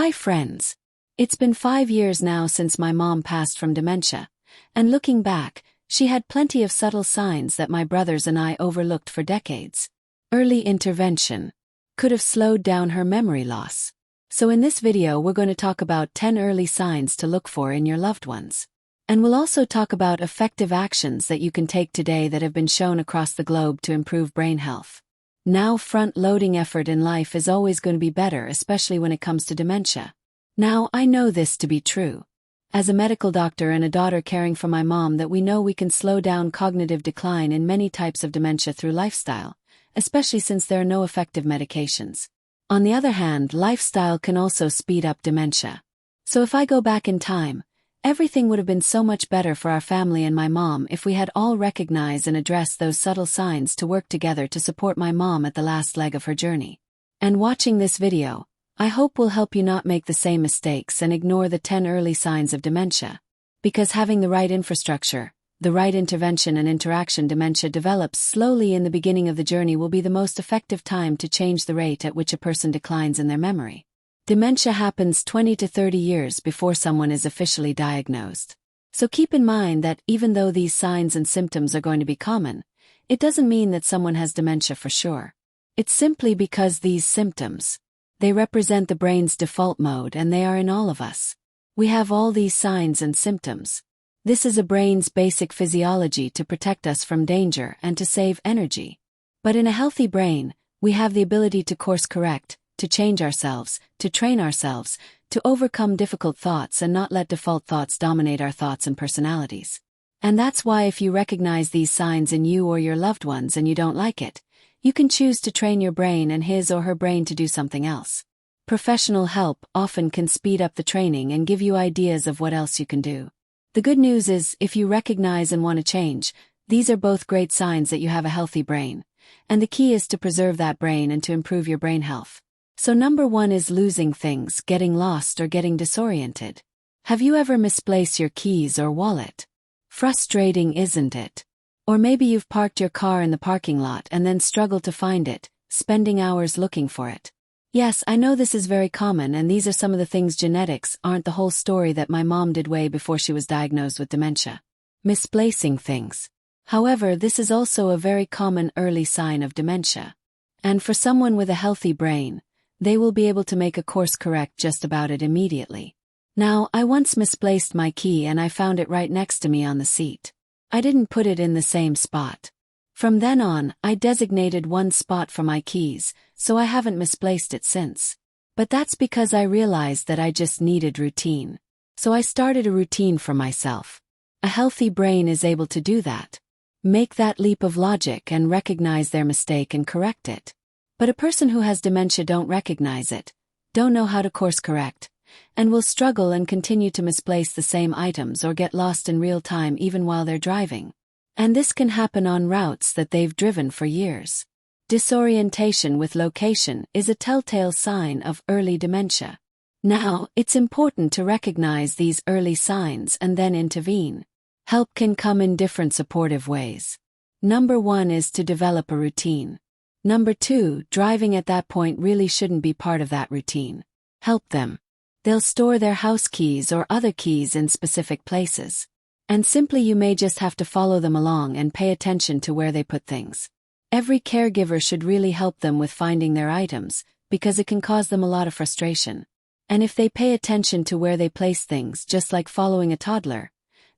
Hi friends. It's been 5 years now since my mom passed from dementia, and looking back, she had plenty of subtle signs that my brothers and I overlooked for decades. Early intervention could have slowed down her memory loss. So in this video we're going to talk about 10 early signs to look for in your loved ones. And we'll also talk about effective actions that you can take today that have been shown across the globe to improve brain health. Now, front-loading effort in life is always going to be better, especially when it comes to dementia. Now, I know this to be true. As a medical doctor and a daughter caring for my mom, that we know we can slow down cognitive decline in many types of dementia through lifestyle, especially since there are no effective medications. On the other hand, lifestyle can also speed up dementia. So if I go back in time, everything would have been so much better for our family and my mom if we had all recognized and addressed those subtle signs to work together to support my mom at the last leg of her journey. And watching this video, I hope will help you not make the same mistakes and ignore the 10 early signs of dementia. Because having the right infrastructure, the right intervention and interaction, dementia develops slowly in the beginning of the journey will be the most effective time to change the rate at which a person declines in their memory. Dementia happens 20 to 30 years before someone is officially diagnosed. So keep in mind that even though these signs and symptoms are going to be common, it doesn't mean that someone has dementia for sure. It's simply because these symptoms, they represent the brain's default mode, and they are in all of us. We have all these signs and symptoms. This is a brain's basic physiology to protect us from danger and to save energy. But in a healthy brain, we have the ability to course correct, to change ourselves, to train ourselves, to overcome difficult thoughts and not let default thoughts dominate our thoughts and personalities. And that's why if you recognize these signs in you or your loved ones and you don't like it, you can choose to train your brain and his or her brain to do something else. Professional help often can speed up the training and give you ideas of what else you can do. The good news is, if you recognize and want to change, these are both great signs that you have a healthy brain. And the key is to preserve that brain and to improve your brain health. So number 1 is losing things, getting lost or getting disoriented. Have you ever misplaced your keys or wallet? Frustrating, isn't it? Or maybe you've parked your car in the parking lot and then struggled to find it, spending hours looking for it. Yes, I know this is very common, and these are some of the things. Genetics aren't the whole story that my mom did way before she was diagnosed with dementia. Misplacing things. However, this is also a very common early sign of dementia. And for someone with a healthy brain, they will be able to make a course correct just about it immediately. Now, I once misplaced my key and I found it right next to me on the seat. I didn't put it in the same spot. From then on, I designated one spot for my keys, so I haven't misplaced it since. But that's because I realized that I just needed routine. So I started a routine for myself. A healthy brain is able to do that. Make that leap of logic and recognize their mistake and correct it. But a person who has dementia don't recognize it, don't know how to course correct, and will struggle and continue to misplace the same items or get lost in real time even while they're driving. And this can happen on routes that they've driven for years. Disorientation with location is a telltale sign of early dementia. Now, it's important to recognize these early signs and then intervene. Help can come in different supportive ways. Number 1 is to develop a routine. Number 2, driving at that point really shouldn't be part of that routine. Help them. They'll store their house keys or other keys in specific places. And simply you may just have to follow them along and pay attention to where they put things. Every caregiver should really help them with finding their items, because it can cause them a lot of frustration. And if they pay attention to where they place things, just like following a toddler,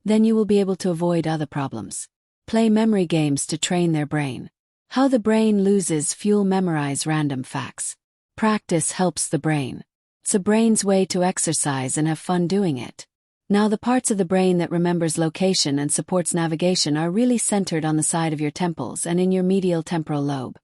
then you will be able to avoid other problems. Play memory games to train their brain. How the brain loses fuel. Memorize random facts. Practice helps the brain. It's a brain's way to exercise and have fun doing it. Now, the parts of the brain that remembers location and supports navigation are really centered on the side of your temples and in your medial temporal lobe,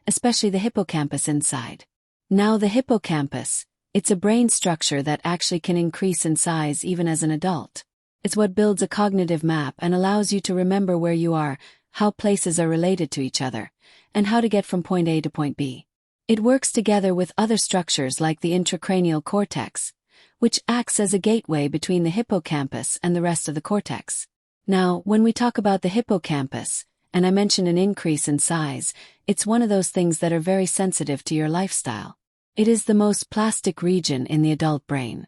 especially the hippocampus inside. Now, the hippocampus, it's a brain structure that actually can increase in size even as an adult. It's what builds a cognitive map and allows you to remember where you are, how places are related to each other, and how to get from point A to point B. It works together with other structures like the intracranial cortex, which acts as a gateway between the hippocampus and the rest of the cortex. Now, when we talk about the hippocampus, and I mentioned an increase in size, it's one of those things that are very sensitive to your lifestyle. It is the most plastic region in the adult brain.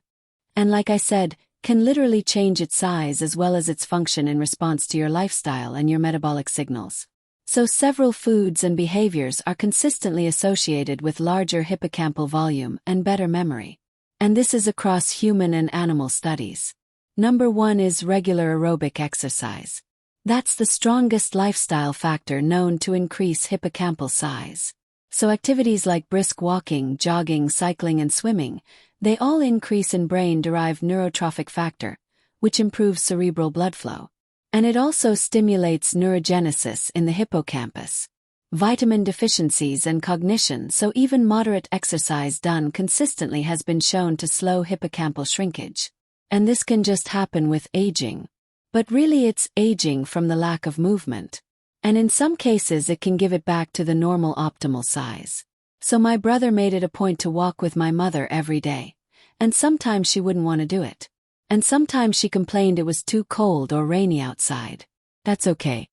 And like I said, can literally change its size as well as its function in response to your lifestyle and your metabolic signals. So several foods and behaviors are consistently associated with larger hippocampal volume and better memory. And this is across human and animal studies. Number 1 is regular aerobic exercise. That's the strongest lifestyle factor known to increase hippocampal size. So activities like brisk walking, jogging, cycling and swimming, they all increase in brain-derived neurotrophic factor, which improves cerebral blood flow. And it also stimulates neurogenesis in the hippocampus, vitamin deficiencies and cognition, so even moderate exercise done consistently has been shown to slow hippocampal shrinkage. And this can just happen with aging. But really it's aging from the lack of movement. And in some cases it can give it back to the normal optimal size. So my brother made it a point to walk with my mother every day. And sometimes she wouldn't want to do it. And sometimes she complained it was too cold or rainy outside. That's okay.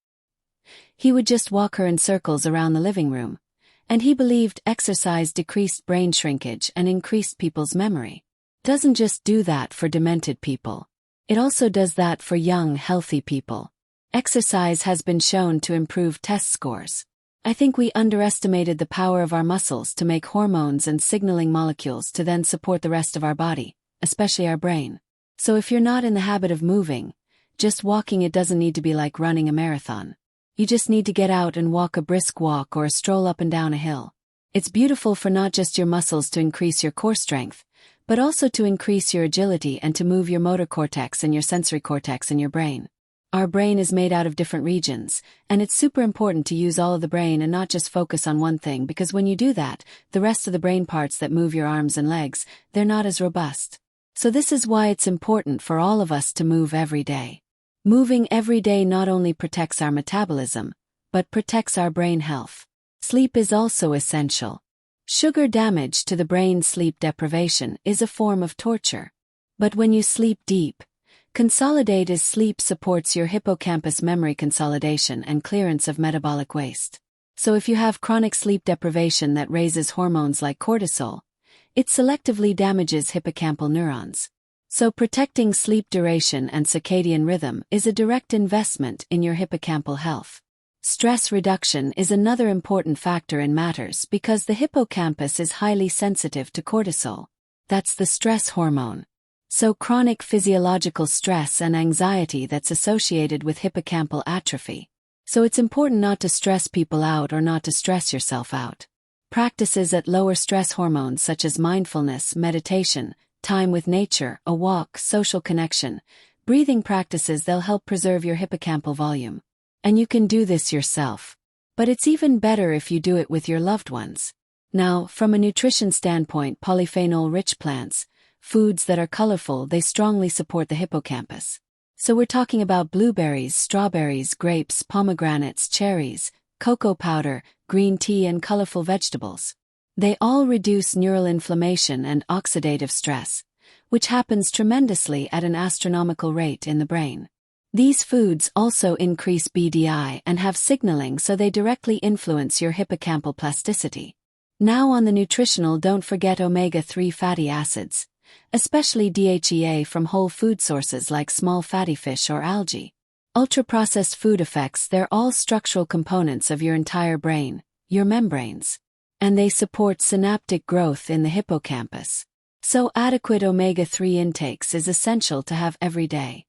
He would just walk her in circles around the living room. And he believed exercise decreased brain shrinkage and increased people's memory. Doesn't just do that for demented people. It also does that for young, healthy people. Exercise has been shown to improve test scores. I think we underestimated the power of our muscles to make hormones and signaling molecules to then support the rest of our body, especially our brain. So if you're not in the habit of moving, just walking, it doesn't need to be like running a marathon. You just need to get out and walk a brisk walk or a stroll up and down a hill. It's beautiful for not just your muscles to increase your core strength, but also to increase your agility and to move your motor cortex and your sensory cortex in your brain. Our brain is made out of different regions, and it's super important to use all of the brain and not just focus on one thing, because when you do that, the rest of the brain parts that move your arms and legs, they're not as robust. So this is why it's important for all of us to move every day. Moving every day not only protects our metabolism, but protects our brain health. Sleep is also essential. Sugar damage to the brain, sleep deprivation, is a form of torture. But when you sleep deep, consolidate as sleep supports your hippocampus memory consolidation and clearance of metabolic waste. So if you have chronic sleep deprivation that raises hormones like cortisol, it selectively damages hippocampal neurons. So protecting sleep duration and circadian rhythm is a direct investment in your hippocampal health. Stress reduction is another important factor in matters because the hippocampus is highly sensitive to cortisol. That's the stress hormone. So chronic physiological stress and anxiety that's associated with hippocampal atrophy. So it's important not to stress people out or not to stress yourself out. Practices at lower stress hormones such as mindfulness, meditation, time with nature, a walk, social connection, breathing practices, they'll help preserve your hippocampal volume. And you can do this yourself. But it's even better if you do it with your loved ones. Now, from a nutrition standpoint, polyphenol-rich plants, foods that are colorful, they strongly support the hippocampus. So we're talking about blueberries, strawberries, grapes, pomegranates, cherries, cocoa powder, green tea and colorful vegetables. They all reduce neural inflammation and oxidative stress, which happens tremendously at an astronomical rate in the brain. These foods also increase BDI and have signaling, so they directly influence your hippocampal plasticity. Now on the nutritional, don't forget omega-3 fatty acids, especially DHEA from whole food sources like small fatty fish or algae. Ultra-processed food effects, they're all structural components of your entire brain, your membranes. And they support synaptic growth in the hippocampus. So adequate omega-3 intakes is essential to have every day.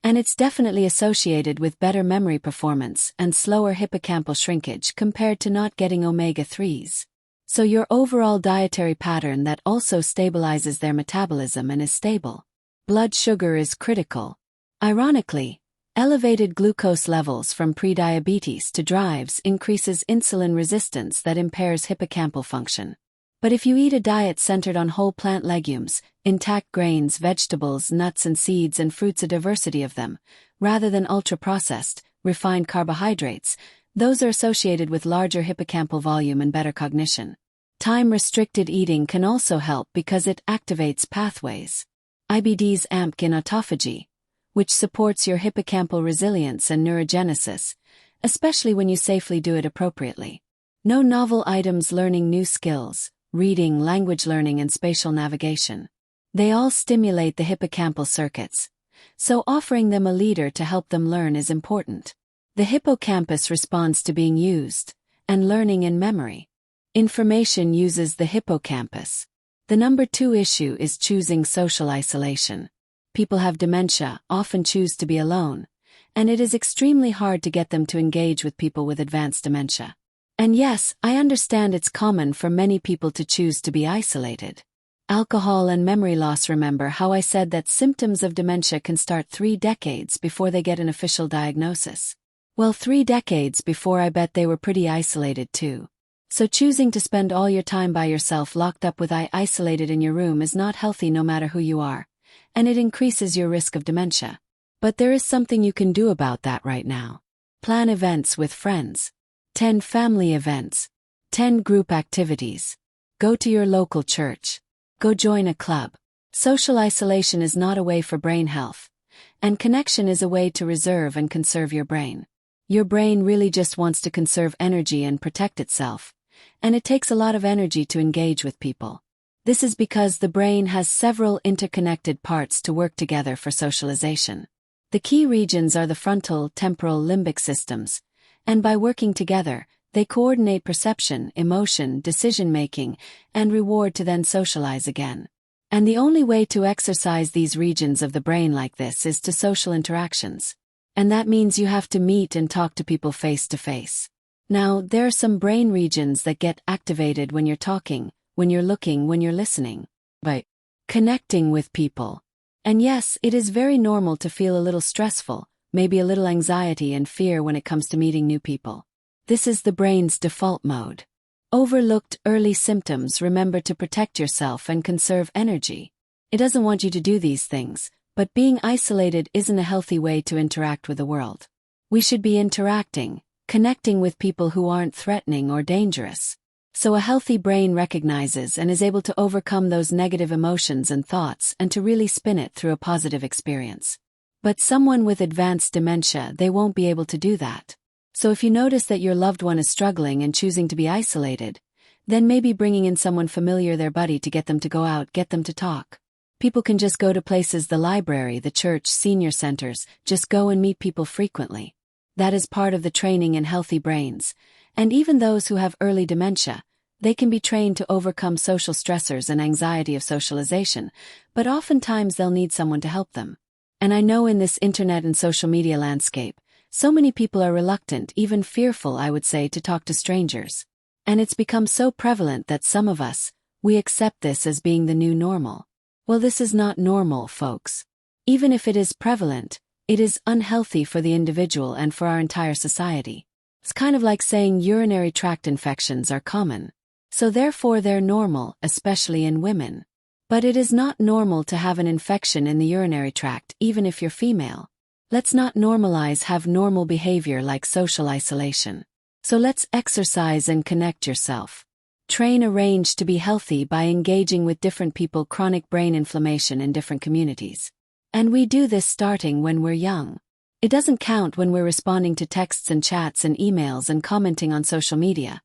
And it's definitely associated with better memory performance and slower hippocampal shrinkage compared to not getting omega-3s. So your overall dietary pattern that also stabilizes their metabolism and is stable. Blood sugar is critical. Ironically, elevated glucose levels from prediabetes to drives increases insulin resistance that impairs hippocampal function. But if you eat a diet centered on whole plant legumes, intact grains, vegetables, nuts and seeds and fruits, a diversity of them, rather than ultra-processed, refined carbohydrates, those are associated with larger hippocampal volume and better cognition. Time-restricted eating can also help because it activates pathways. IBDs amp in autophagy, which supports your hippocampal resilience and neurogenesis, especially when you safely do it appropriately. No novel items, learning new skills, reading, language learning, and spatial navigation. They all stimulate the hippocampal circuits, so offering them a leader to help them learn is important. The hippocampus responds to being used, and learning and memory. Information uses the hippocampus. The number 2 issue is choosing social isolation. People have dementia, often choose to be alone, and it is extremely hard to get them to engage with people with advanced dementia. And yes, I understand it's common for many people to choose to be isolated. Alcohol and memory loss. Remember how I said that symptoms of dementia can start 3 decades before they get an official diagnosis? Well, 3 decades before, I bet they were pretty isolated too. So choosing to spend all your time by yourself, locked up with isolated in your room, is not healthy no matter who you are, and it increases your risk of dementia. But there is something you can do about that right now. Plan events with friends. 10 family events. 10 group activities. Go to your local church. Go join a club. Social isolation is not a way for brain health, and connection is a way to reserve and conserve your brain. Your brain really just wants to conserve energy and protect itself, and it takes a lot of energy to engage with people. This is because the brain has several interconnected parts to work together for socialization. The key regions are the frontal, temporal, limbic systems, and by working together, they coordinate perception, emotion, decision-making, and reward to then socialize again. And the only way to exercise these regions of the brain like this is to social interactions. And that means you have to meet and talk to people face to face. Now, there are some brain regions that get activated when you're talking, when you're looking, when you're listening, by connecting with people. And yes, it is very normal to feel a little stressful, maybe a little anxiety and fear when it comes to meeting new people. This is the brain's default mode. Overlooked early symptoms. Remember to protect yourself and conserve energy. It doesn't want you to do these things, but being isolated isn't a healthy way to interact with the world. We should be interacting, connecting with people who aren't threatening or dangerous. So a healthy brain recognizes and is able to overcome those negative emotions and thoughts and to really spin it through a positive experience. But someone with advanced dementia, they won't be able to do that. So if you notice that your loved one is struggling and choosing to be isolated, then maybe bringing in someone familiar, their buddy, to get them to go out, get them to talk. People can just go to places, the library, the church, senior centers, just go and meet people frequently. That is part of the training in healthy brains, and even those who have early dementia, they can be trained to overcome social stressors and anxiety of socialization, but oftentimes they'll need someone to help them. And I know in this internet and social media landscape, so many people are reluctant, even fearful, I would say, to talk to strangers. And it's become so prevalent that some of us, we accept this as being the new normal. Well, this is not normal, folks. Even if it is prevalent, it is unhealthy for the individual and for our entire society. It's kind of like saying urinary tract infections are common. So therefore they're normal, especially in women. But it is not normal to have an infection in the urinary tract, even if you're female. Let's not normalize have normal behavior like social isolation. So let's exercise and connect yourself. Train a range to be healthy by engaging with different people. Chronic brain inflammation in different communities. And we do this starting when we're young. It doesn't count when we're responding to texts and chats and emails and commenting on social media,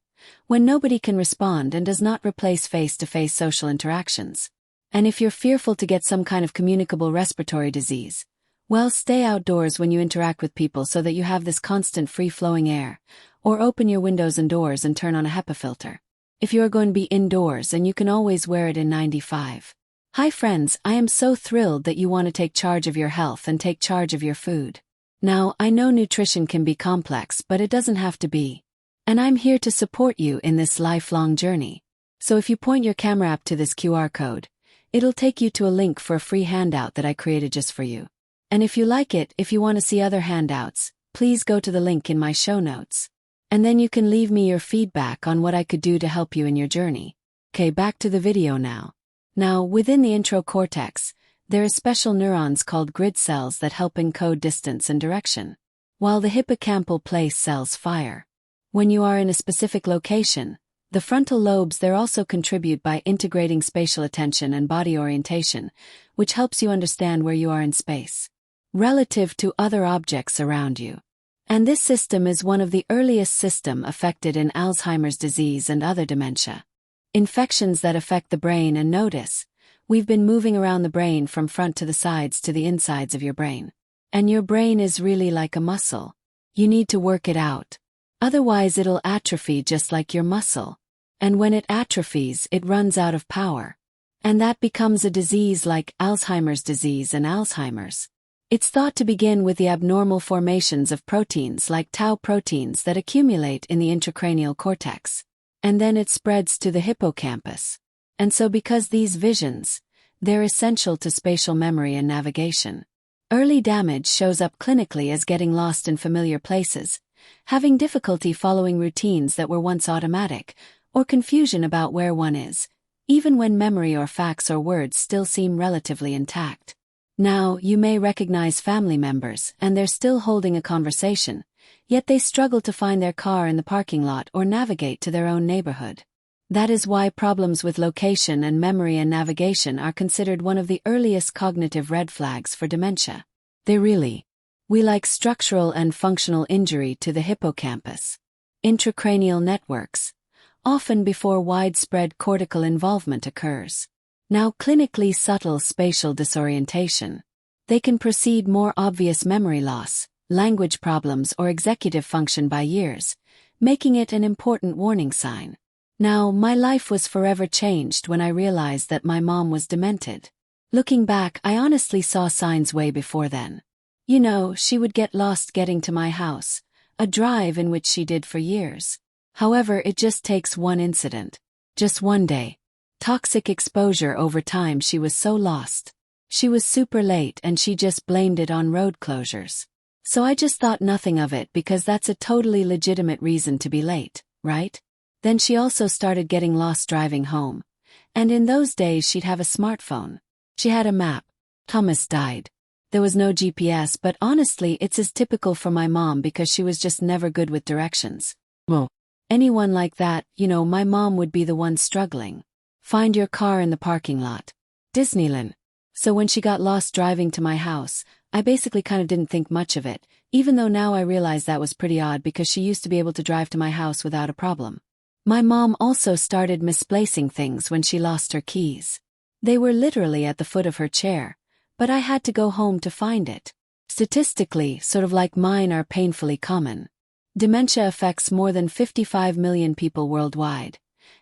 when nobody can respond and does not replace face-to-face social interactions. And if you're fearful to get some kind of communicable respiratory disease, well, stay outdoors when you interact with people so that you have this constant free-flowing air, or open your windows and doors and turn on a HEPA filter. If you are going to be indoors, and you can always wear it in 95. Hi friends, I am so thrilled that you want to take charge of your health and take charge of your food. Now, I know nutrition can be complex, but it doesn't have to be. And I'm here to support you in this lifelong journey. So if you point your camera app to this QR code, it'll take you to a link for a free handout that I created just for you. And if you like it, if you want to see other handouts, please go to the link in my show notes. And then you can leave me your feedback on what I could do to help you in your journey. Okay, back to the video now. Now, within the intro cortex, there are special neurons called grid cells that help encode distance and direction, while the hippocampal place cells fire. When you are in a specific location, the frontal lobes there also contribute by integrating spatial attention and body orientation, which helps you understand where you are in space, relative to other objects around you. And this system is one of the earliest systems affected in Alzheimer's disease and other dementia. Infections that affect the brain. And notice, we've been moving around the brain from front to the sides to the insides of your brain. And your brain is really like a muscle. You need to work it out. Otherwise it'll atrophy just like your muscle. And when it atrophies, it runs out of power. And that becomes a disease like Alzheimer's disease and Alzheimer's. It's thought to begin with the abnormal formations of proteins like tau proteins that accumulate in the intracranial cortex. And then it spreads to the hippocampus. And so because these visions, they're essential to spatial memory and navigation. Early damage shows up clinically as getting lost in familiar places, having difficulty following routines that were once automatic, or confusion about where one is, even when memory or facts or words still seem relatively intact. Now, you may recognize family members and they're still holding a conversation, yet they struggle to find their car in the parking lot or navigate to their own neighborhood. That is why problems with location and memory and navigation are considered one of the earliest cognitive red flags for dementia. We like structural and functional injury to the hippocampus. Intracranial networks, often before widespread cortical involvement occurs. Now clinically subtle spatial disorientation. They can precede more obvious memory loss, language problems or executive function by years, making it an important warning sign. Now, my life was forever changed when I realized that my mom was demented. Looking back, I honestly saw signs way before then. You know, she would get lost getting to my house, a drive in which she did for years. However, it just takes one incident. Just one day. Toxic exposure over time. She was so lost. She was super late and she just blamed it on road closures. So I just thought nothing of it because that's a totally legitimate reason to be late, right? Then she also started getting lost driving home. And in those days she'd have a smartphone. She had a map. Thomas died. There was no GPS, but honestly it's as typical for my mom because she was just never good with directions. Well, anyone like that, my mom would be the one struggling. Find your car in the parking lot. Disneyland. So when she got lost driving to my house, I basically kind of didn't think much of it, even though now I realize that was pretty odd because she used to be able to drive to my house without a problem. My mom also started misplacing things when she lost her keys. They were literally at the foot of her chair, but I had to go home to find it. Statistically, sort of like mine are painfully common. Dementia affects more than 55 million people worldwide,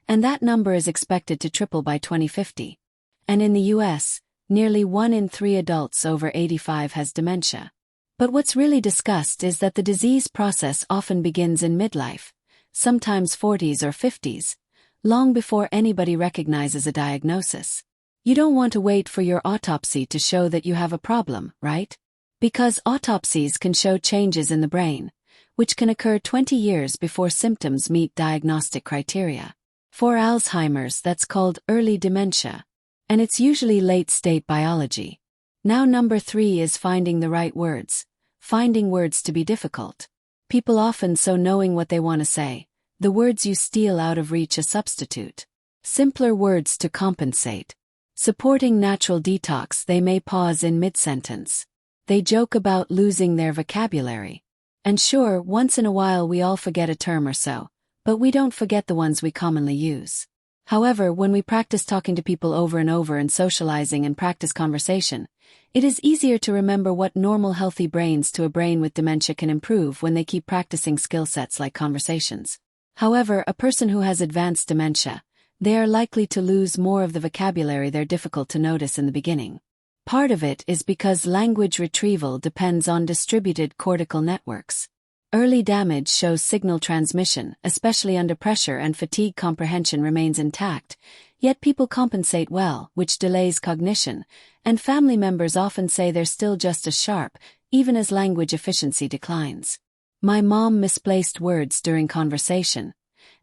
and that number is expected to triple by 2050. And in the US, nearly 1 in 3 adults over 85 has dementia. But what's really discussed is that the disease process often begins in midlife, sometimes 40s or 50s, long before anybody recognizes a diagnosis. You don't want to wait for your autopsy to show that you have a problem, right? Because autopsies can show changes in the brain, which can occur 20 years before symptoms meet diagnostic criteria. For Alzheimer's, that's called early dementia, and it's usually late-state biology. Now number 3 is finding the right words. Finding words to be difficult. People often so knowing what they want to say, the words you steal out of reach a substitute. Simpler words to compensate. Supporting natural detox, they may pause in mid-sentence. They joke about losing their vocabulary. And sure, once in a while we all forget a term or so, but we don't forget the ones we commonly use. However, when we practice talking to people over and over and socializing and practice conversation, it is easier to remember what normal healthy brains to a brain with dementia can improve when they keep practicing skill sets like conversations. However, a person who has advanced dementia, they are likely to lose more of the vocabulary they're difficult to notice in the beginning. Part of it is because language retrieval depends on distributed cortical networks. Early damage shows signal transmission, especially under pressure, and fatigue comprehension remains intact, yet people compensate well, which delays cognition, and family members often say they're still just as sharp, even as language efficiency declines. My mom misplaced words during conversation,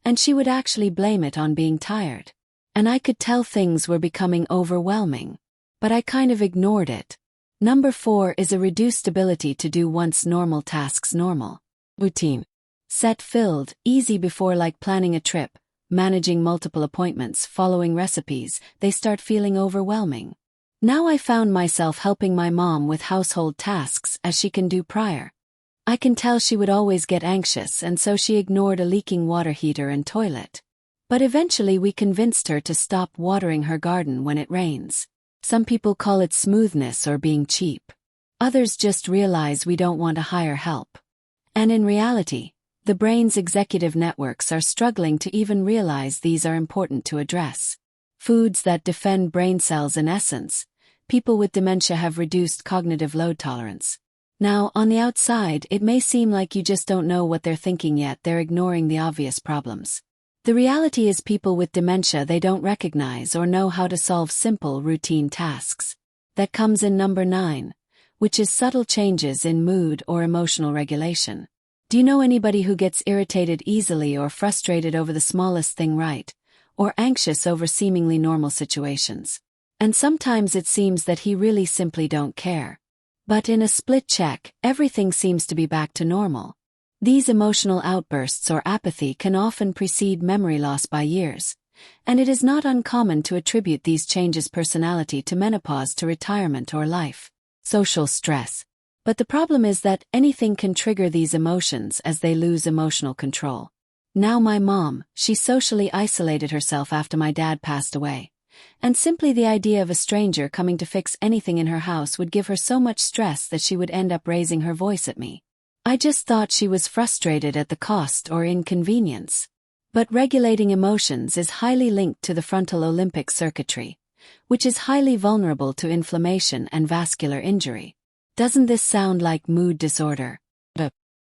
and she would actually blame it on being tired. And I could tell things were becoming overwhelming. But I kind of ignored it. Number 4 is a reduced ability to do once normal tasks normal. Routine. Set filled, easy before, like planning a trip, managing multiple appointments, following recipes, they start feeling overwhelming. Now I found myself helping my mom with household tasks as she can do prior. I can tell she would always get anxious, and so she ignored a leaking water heater and toilet. But eventually we convinced her to stop watering her garden when it rains. Some people call it smoothness or being cheap. Others just realize we don't want to hire help. And in reality, the brain's executive networks are struggling to even realize these are important to address. Foods that defend brain cells. In essence, people with dementia have reduced cognitive load tolerance. Now, on the outside, it may seem like you just don't know what they're thinking yet, they're ignoring the obvious problems. The reality is people with dementia, they don't recognize or know how to solve simple, routine tasks. That comes in number 9, which is subtle changes in mood or emotional regulation. Do you know anybody who gets irritated easily or frustrated over the smallest thing, right? Or anxious over seemingly normal situations? And sometimes it seems that he really simply don't care. But in a split check, everything seems to be back to normal. These emotional outbursts or apathy can often precede memory loss by years, and it is not uncommon to attribute these changes personality to menopause, to retirement, or life social stress. But the problem is that anything can trigger these emotions as they lose emotional control. Now my mom, she socially isolated herself after my dad passed away. And simply the idea of a stranger coming to fix anything in her house would give her so much stress that she would end up raising her voice at me. I just thought she was frustrated at the cost or inconvenience. But regulating emotions is highly linked to the frontal limbic circuitry, which is highly vulnerable to inflammation and vascular injury. Doesn't this sound like mood disorder?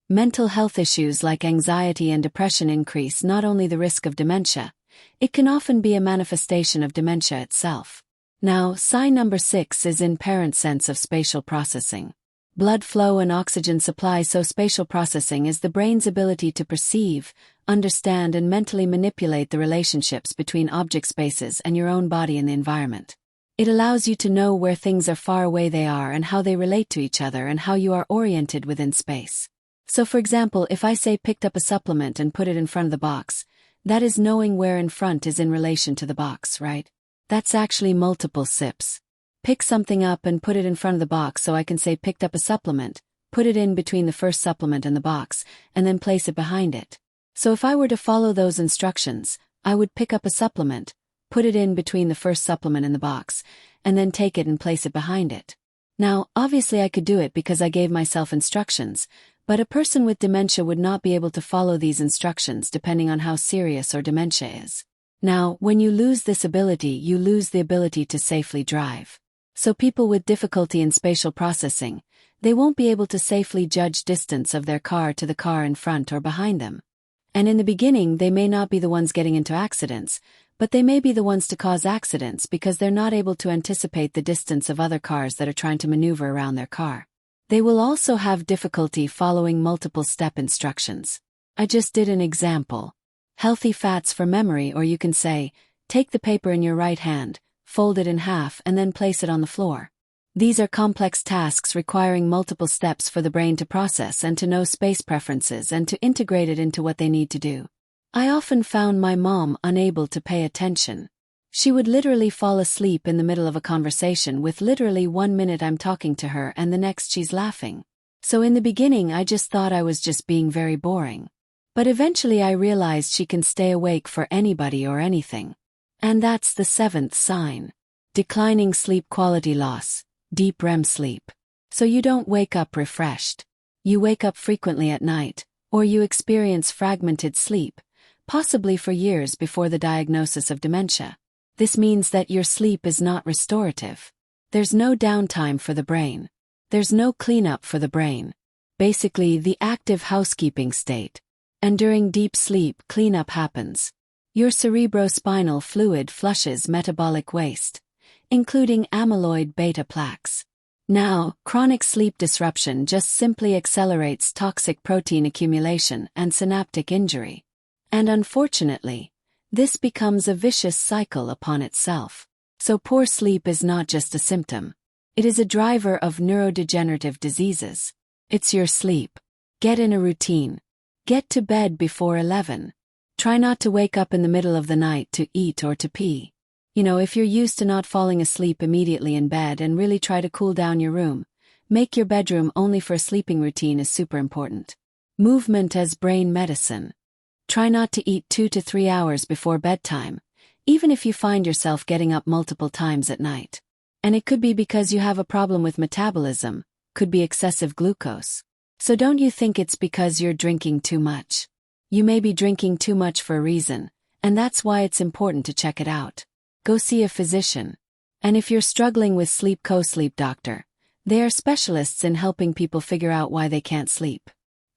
Mental health issues like anxiety and depression increase not only the risk of dementia, it can often be a manifestation of dementia itself. Now, sign number 6 is impaired sense of spatial processing. Blood flow and oxygen supply. So spatial processing is the brain's ability to perceive, understand, and mentally manipulate the relationships between object spaces and your own body and the environment. It allows you to know where things are far away they are and how they relate to each other and how you are oriented within space. So for example, if I say picked up a supplement and put it in front of the box, that is knowing where in front is in relation to the box, right? That's actually multiple sips. Pick something up and put it in front of the box, so I can say picked up a supplement, put it in between the first supplement and the box, and then place it behind it. So if I were to follow those instructions, I would pick up a supplement, put it in between the first supplement and the box, and then take it and place it behind it. Now, obviously I could do it because I gave myself instructions, but a person with dementia would not be able to follow these instructions depending on how serious or dementia is. Now, when you lose this ability, you lose the ability to safely drive. So people with difficulty in spatial processing, they won't be able to safely judge distance of their car to the car in front or behind them. And in the beginning, they may not be the ones getting into accidents, but they may be the ones to cause accidents because they're not able to anticipate the distance of other cars that are trying to maneuver around their car. They will also have difficulty following multiple step instructions. I just did an example. Healthy fats for memory, or you can say, take the paper in your right hand, fold it in half and then place it on the floor. These are complex tasks requiring multiple steps for the brain to process and to know space preferences and to integrate it into what they need to do. I often found my mom unable to pay attention. She would literally fall asleep in the middle of a conversation with literally 1 minute I'm talking to her and the next she's laughing. So in the beginning I just thought I was just being very boring. But eventually I realized she can stay awake for anybody or anything. And that's the 7th sign. Declining sleep quality loss, deep REM sleep. So you don't wake up refreshed. You wake up frequently at night, or you experience fragmented sleep, possibly for years before the diagnosis of dementia. This means that your sleep is not restorative. There's no downtime for the brain. There's no cleanup for the brain. Basically, the active housekeeping state. And during deep sleep, cleanup happens. Your cerebrospinal fluid flushes metabolic waste, including amyloid beta plaques. Now, chronic sleep disruption just simply accelerates toxic protein accumulation and synaptic injury. And unfortunately, this becomes a vicious cycle upon itself. So poor sleep is not just a symptom. It is a driver of neurodegenerative diseases. It's your sleep. Get in a routine. Get to bed before 11. Try not to wake up in the middle of the night to eat or to pee. If you're used to not falling asleep immediately in bed, and really try to cool down your room, make your bedroom only for a sleeping routine is super important. Movement as brain medicine. Try not to eat 2 to 3 hours before bedtime, even if you find yourself getting up multiple times at night. And it could be because you have a problem with metabolism, could be excessive glucose. So don't you think it's because you're drinking too much? You may be drinking too much for a reason, and that's why it's important to check it out. Go see a physician. And if you're struggling with sleep, sleep doctor. They are specialists in helping people figure out why they can't sleep.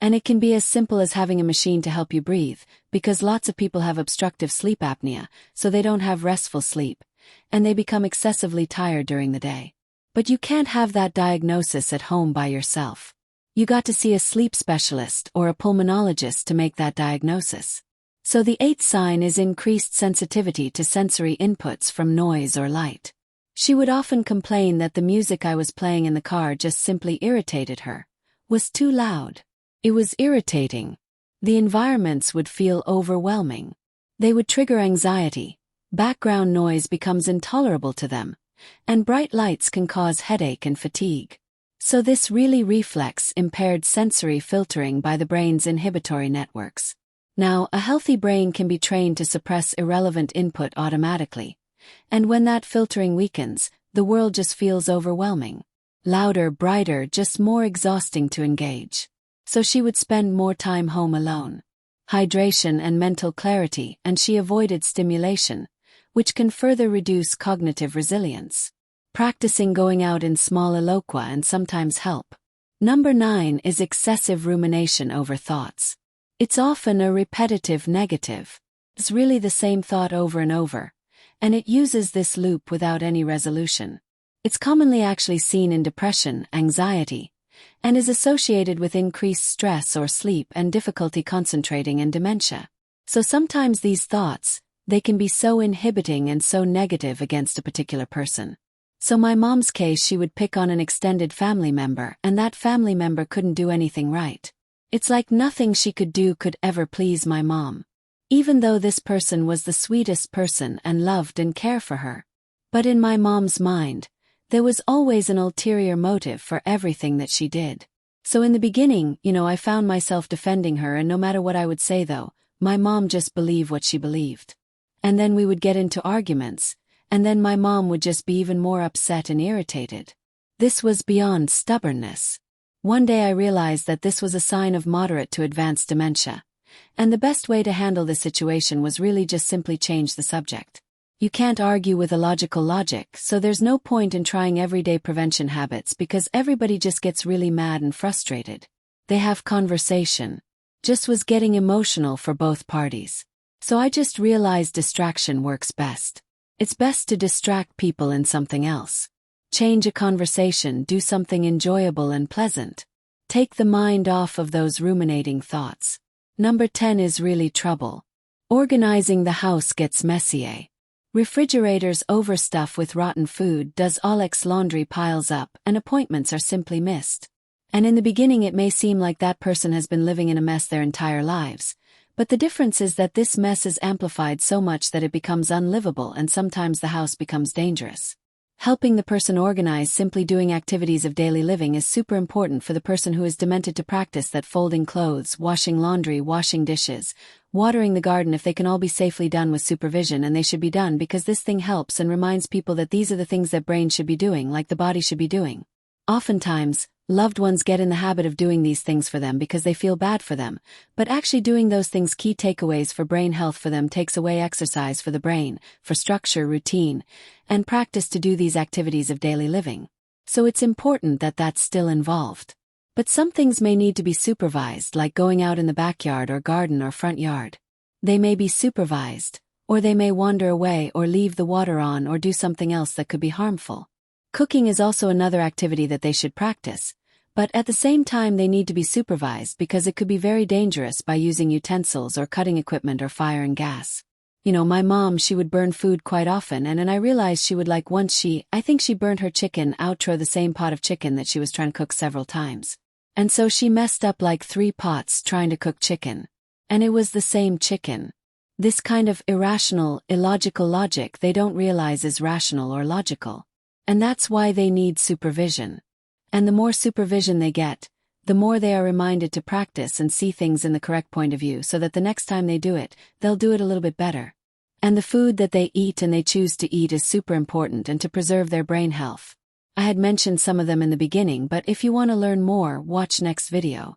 And it can be as simple as having a machine to help you breathe, because lots of people have obstructive sleep apnea, so they don't have restful sleep, and they become excessively tired during the day. But you can't have that diagnosis at home by yourself. You got to see a sleep specialist or a pulmonologist to make that diagnosis. So the 8th sign is increased sensitivity to sensory inputs from noise or light. She would often complain that the music I was playing in the car just simply irritated her, was too loud. It was irritating. The environments would feel overwhelming. They would trigger anxiety. Background noise becomes intolerable to them, and bright lights can cause headache and fatigue. So this really reflects impaired sensory filtering by the brain's inhibitory networks. Now, a healthy brain can be trained to suppress irrelevant input automatically. And when that filtering weakens, the world just feels overwhelming. Louder, brighter, just more exhausting to engage. So she would spend more time home alone. Hydration and mental clarity, and she avoided stimulation, which can further reduce cognitive resilience. Practicing going out in small eloqua and sometimes help. Number 9 is excessive rumination over thoughts. It's often a repetitive negative. It's really the same thought over and over, and it uses this loop without any resolution. It's commonly actually seen in depression, anxiety, and is associated with increased stress or sleep and difficulty concentrating and dementia. So sometimes these thoughts, they can be so inhibiting and so negative against a particular person. So my mom's case, she would pick on an extended family member, and that family member couldn't do anything right. It's like nothing she could do could ever please my mom. Even though this person was the sweetest person and loved and cared for her. But in my mom's mind, there was always an ulterior motive for everything that she did. So in the beginning, I found myself defending her, and no matter what I would say though, my mom just believed what she believed. And then we would get into arguments, and then my mom would just be even more upset and irritated. This was beyond stubbornness. One day I realized that this was a sign of moderate to advanced dementia. And the best way to handle this situation was really just simply change the subject. You can't argue with illogical logic, so there's no point in trying everyday prevention habits because everybody just gets really mad and frustrated. They have conversation. Just was getting emotional for both parties. So I just realized distraction works best. It's best to distract people in something else. Change a conversation, do something enjoyable and pleasant. Take the mind off of those ruminating thoughts. Number 10 is really trouble. Organizing the house gets messy. Refrigerators overstuff with rotten food, does Alex laundry piles up, and appointments are simply missed. And in the beginning it may seem like that person has been living in a mess their entire lives. But the difference is that this mess is amplified so much that it becomes unlivable, and sometimes the house becomes dangerous. Helping the person organize, simply doing activities of daily living, is super important for the person who is demented to practice that. Folding clothes, washing laundry, washing dishes, watering the garden, if they can all be safely done with supervision, and they should be done because this thing helps and reminds people that these are the things that brain should be doing, like the body should be doing. Oftentimes, loved ones get in the habit of doing these things for them because they feel bad for them, but actually doing those things, key takeaways for brain health for them, takes away exercise for the brain, for structure, routine, and practice to do these activities of daily living. So it's important that that's still involved. But some things may need to be supervised, like going out in the backyard or garden or front yard. They may be supervised, or they may wander away or leave the water on or do something else that could be harmful. Cooking is also another activity that they should practice. But at the same time they need to be supervised because it could be very dangerous by using utensils or cutting equipment or fire and gas. My mom, she would burn food quite often, and I realized she would, like, once I think she burned her chicken outro, the same pot of chicken that she was trying to cook several times. And so she messed up like 3 pots trying to cook chicken. And it was the same chicken. This kind of irrational, illogical logic they don't realize is rational or logical. And that's why they need supervision. And the more supervision they get, The more they are reminded to practice and see things in the correct point of view so that the next time they do it, they'll do it a little bit better. And the food that they eat and they choose to eat is super important and to preserve their brain health. I had mentioned some of them in the beginning, but if you want to learn more, watch next video.